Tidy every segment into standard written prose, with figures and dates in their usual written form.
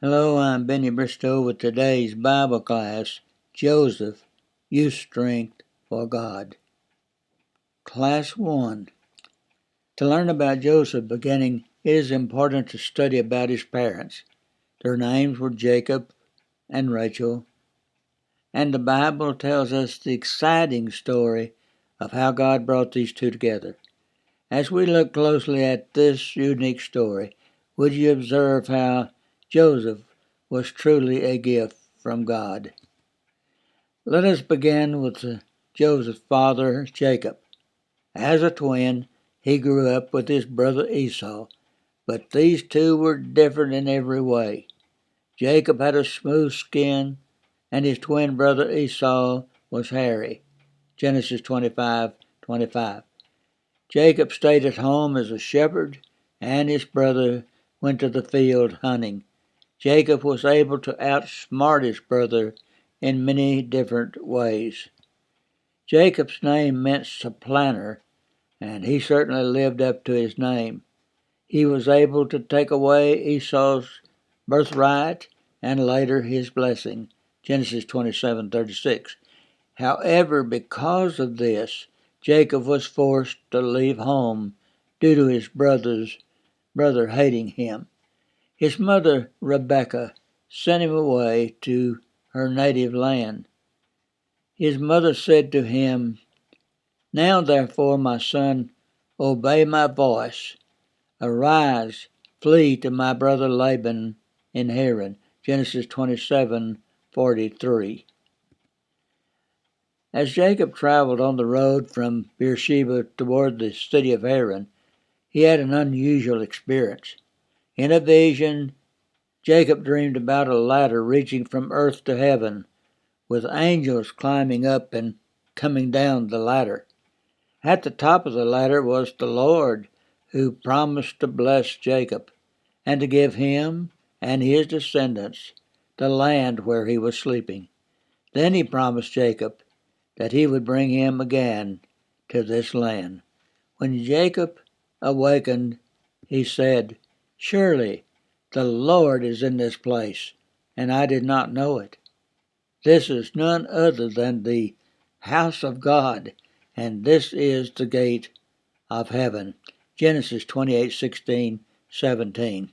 Hello, I'm Benny Bristow with today's Bible class, Joseph, Use Strength for God. Class 1. To learn about Joseph beginning, it is important to study about his parents. Their names were Jacob and Rachel, and the Bible tells us the exciting story of how God brought these two together. As we look closely at this unique story, would you observe how Joseph was truly a gift from God? Let us begin with Joseph's father, Jacob. As a twin, he grew up with his brother Esau, but these two were different in every way. Jacob had a smooth skin, and his twin brother Esau was hairy. Genesis 25:25. Jacob stayed at home as a shepherd, and his brother went to the field hunting. Jacob was able to outsmart his brother in many different ways. Jacob's name meant supplanter, and he certainly lived up to his name. He was able to take away Esau's birthright and later his blessing. Genesis 27:36. However, because of this, Jacob was forced to leave home due to his brother hating him. His mother, Rebekah, sent him away to her native land. His mother said to him, "Now therefore, my son, obey my voice. Arise, flee to my brother Laban in Haran." Genesis 27:43. As Jacob traveled on the road from Beersheba toward the city of Haran, he had an unusual experience. In a vision, Jacob dreamed about a ladder reaching from earth to heaven, with angels climbing up and coming down the ladder. At the top of the ladder was the Lord, who promised to bless Jacob and to give him and his descendants the land where he was sleeping. Then he promised Jacob that he would bring him again to this land. When Jacob awakened, he said, "Surely the Lord is in this place, and I did not know it. This is none other than the house of God, and this is the gate of heaven." Genesis 28:16-17.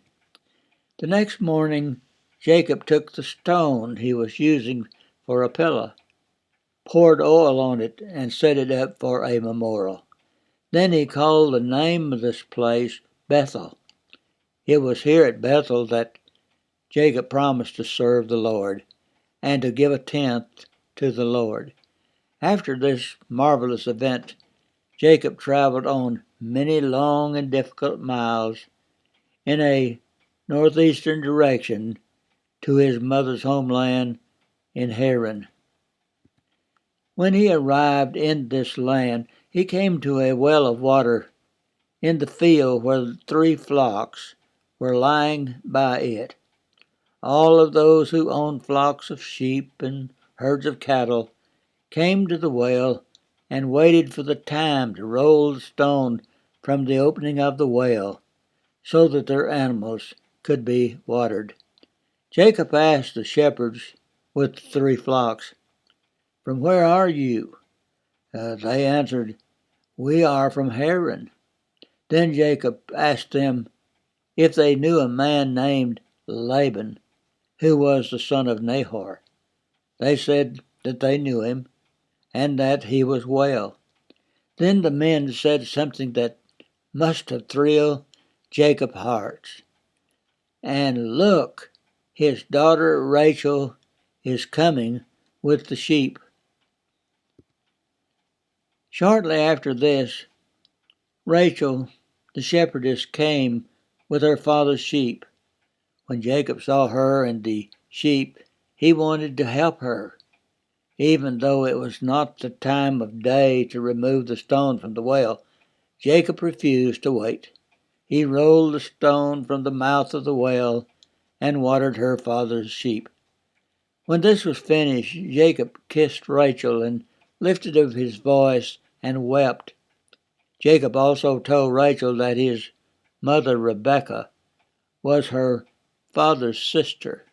The next morning, Jacob took the stone he was using for a pillow, poured oil on it, and set it up for a memorial. Then he called the name of this place Bethel. It was here at Bethel that Jacob promised to serve the Lord and to give a tenth to the Lord. After this marvelous event, Jacob traveled on many long and difficult miles in a northeastern direction to his mother's homeland in Haran. When he arrived in this land, he came to a well of water in the field where 3 flocks were lying by it. All of those who owned flocks of sheep and herds of cattle came to the well and waited for the time to roll the stone from the opening of the well so that their animals could be watered. Jacob asked the shepherds with the 3 flocks, "From where are you?" They answered, "We are from Haran." Then Jacob asked them if they knew a man named Laban, who was the son of Nahor. They said that they knew him and that he was well. Then the men said something that must have thrilled Jacob's heart. "And look, his daughter Rachel is coming with the sheep." Shortly after this, Rachel, the shepherdess, came with her father's sheep. When Jacob saw her and the sheep, he wanted to help her. Even though it was not the time of day to remove the stone from the well, Jacob refused to wait. He rolled the stone from the mouth of the well and watered her father's sheep. When this was finished, Jacob kissed Rachel and lifted up his voice and wept. Jacob also told Rachel that his mother Rebekah was her father's sister.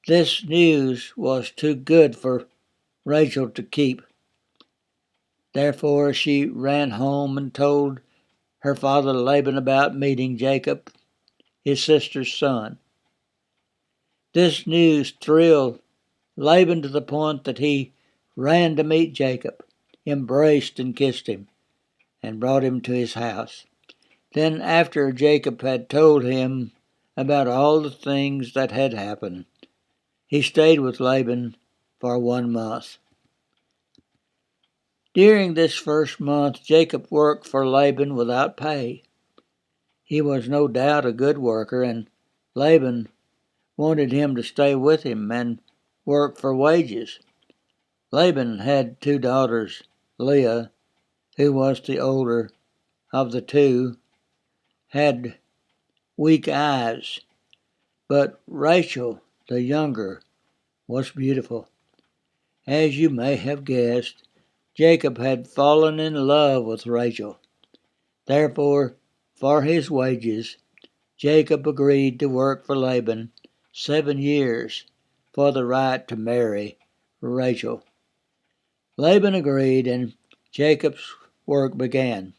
This news was too good for Rachel to keep. Therefore she ran home and told her father Laban about meeting Jacob, his sister's son. This news thrilled Laban to the point that he ran to meet Jacob, embraced and kissed him, and brought him to his house. Then, after Jacob had told him about all the things that had happened, he stayed with Laban for 1 month. During this first month, Jacob worked for Laban without pay. He was no doubt a good worker, and Laban wanted him to stay with him and work for wages. Laban had 2 daughters. Leah, who was the older of the 2, had weak eyes, but Rachel, the younger, was beautiful. As you may have guessed, Jacob had fallen in love with Rachel. Therefore, for his wages, Jacob agreed to work for Laban 7 years for the right to marry Rachel. Laban agreed, and Jacob's work began.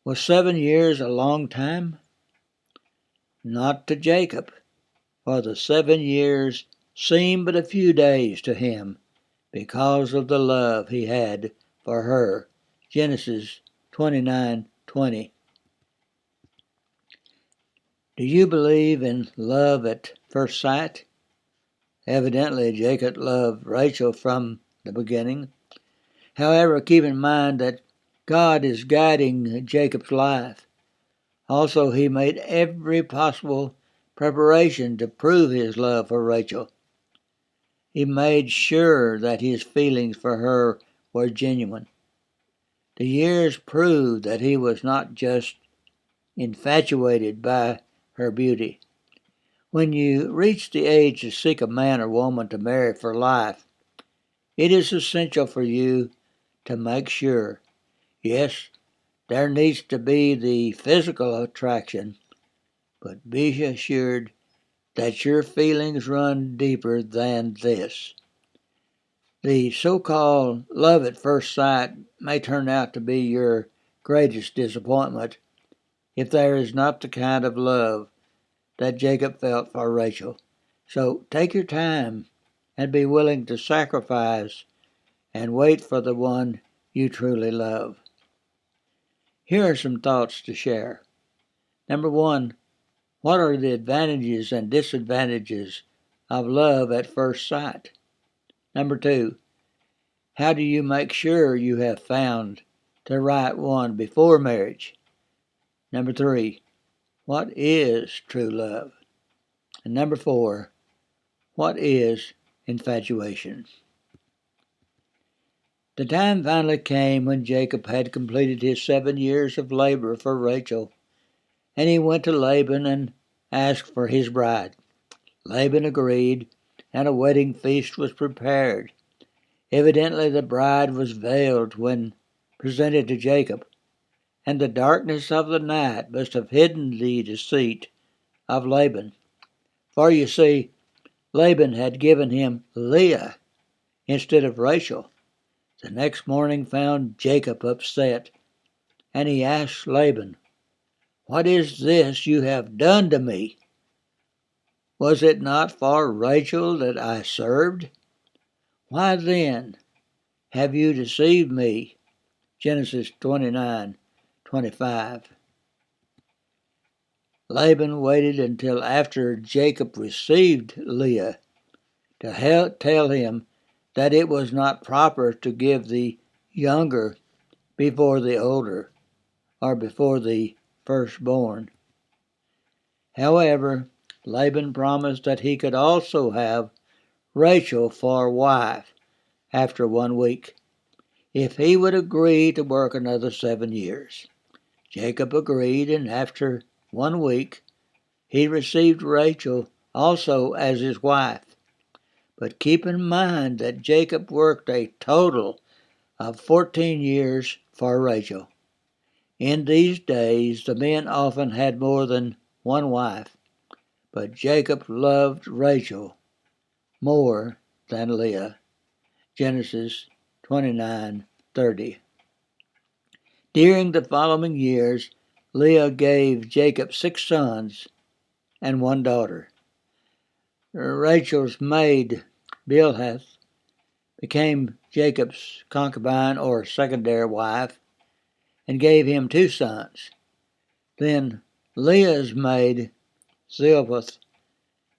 Was 7 years a long time? Not to Jacob, for the 7 years seemed but a few days to him, because of the love he had for her. Genesis 29:20. Do you believe in love at first sight? Evidently, Jacob loved Rachel from the beginning. However, keep in mind that God is guiding Jacob's life. Also, he made every possible preparation to prove his love for Rachel. He made sure that his feelings for her were genuine. The years proved that he was not just infatuated by her beauty. When you reach the age to seek a man or woman to marry for life, it is essential for you to make sure. Yes, there needs to be the physical attraction, but be assured that your feelings run deeper than this. The so-called love at first sight may turn out to be your greatest disappointment if there is not the kind of love that Jacob felt for Rachel. So take your time and be willing to sacrifice and wait for the one you truly love. Here are some thoughts to share. Number 1, what are the advantages and disadvantages of love at first sight? Number 2, how do you make sure you have found the right one before marriage? Number 3, what is true love? And number 4, what is infatuation? The time finally came when Jacob had completed his 7 years of labor for Rachel, and he went to Laban and asked for his bride. Laban agreed, and a wedding feast was prepared. Evidently the bride was veiled when presented to Jacob, and the darkness of the night must have hidden the deceit of Laban. For you see, Laban had given him Leah instead of Rachel. The next morning found Jacob upset, and he asked Laban, "What is this you have done to me? Was it not for Rachel that I served? Why then have you deceived me?" Genesis 29:25. Laban waited until after Jacob received Leah to tell him that it was not proper to give the younger before the older, or before the firstborn. However, Laban promised that he could also have Rachel for wife after 1 week, if he would agree to work another 7 years. Jacob agreed, and after 1 week, he received Rachel also as his wife. But keep in mind that Jacob worked a total of 14 years for Rachel. In these days, the men often had more than one wife. but Jacob loved Rachel more than Leah. Genesis 29:30. During the following years, Leah gave Jacob 6 sons and 1 daughter. Rachel's maid, Bilhah, became Jacob's concubine or secondary wife and gave him 2 sons. Then Leah's maid, Zilpah,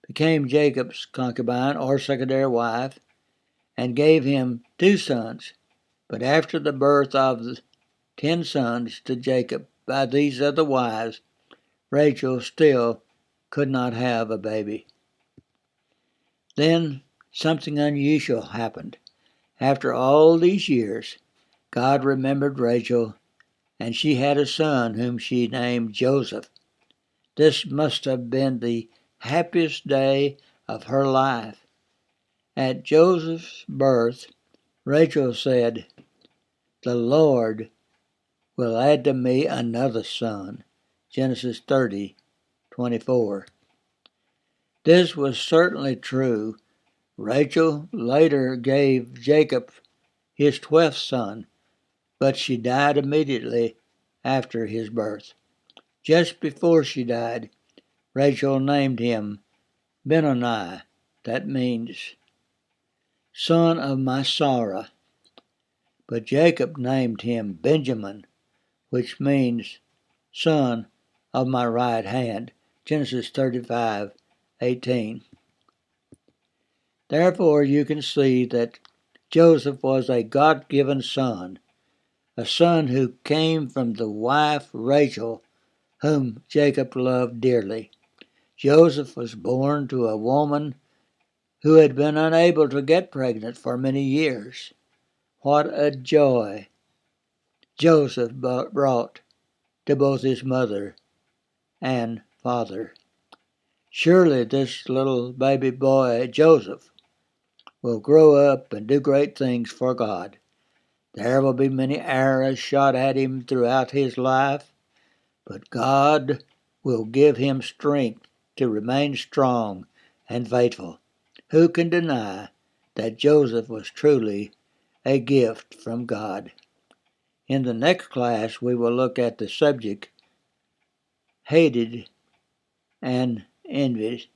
became Jacob's concubine or secondary wife and gave him 2 sons. But after the birth of 10 sons to Jacob by these other wives, Rachel still could not have a baby. Then something unusual happened. After all these years, God remembered Rachel, and she had a son whom she named Joseph. This must have been the happiest day of her life. At Joseph's birth, Rachel said, "The Lord will add to me another son." Genesis 30:24. This was certainly true. Rachel later gave Jacob his 12th son, but she died immediately after his birth. Just before she died, Rachel named him Benoni. That means son of my sorrow. But Jacob named him Benjamin, which means son of my right hand. Genesis 35:18. Therefore you can see that Joseph was a God-given son, a son who came from the wife Rachel, whom Jacob loved dearly. Joseph was born to a woman who had been unable to get pregnant for many years. What a joy Joseph brought to both his mother and father. Surely this little baby boy, Joseph, will grow up and do great things for God. There will be many arrows shot at him throughout his life, but God will give him strength to remain strong and faithful. Who can deny that Joseph was truly a gift from God? In the next class, we will look at the subject, hated and envied.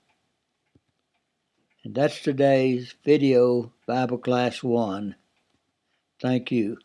And that's today's video, Bible Class 1. Thank you.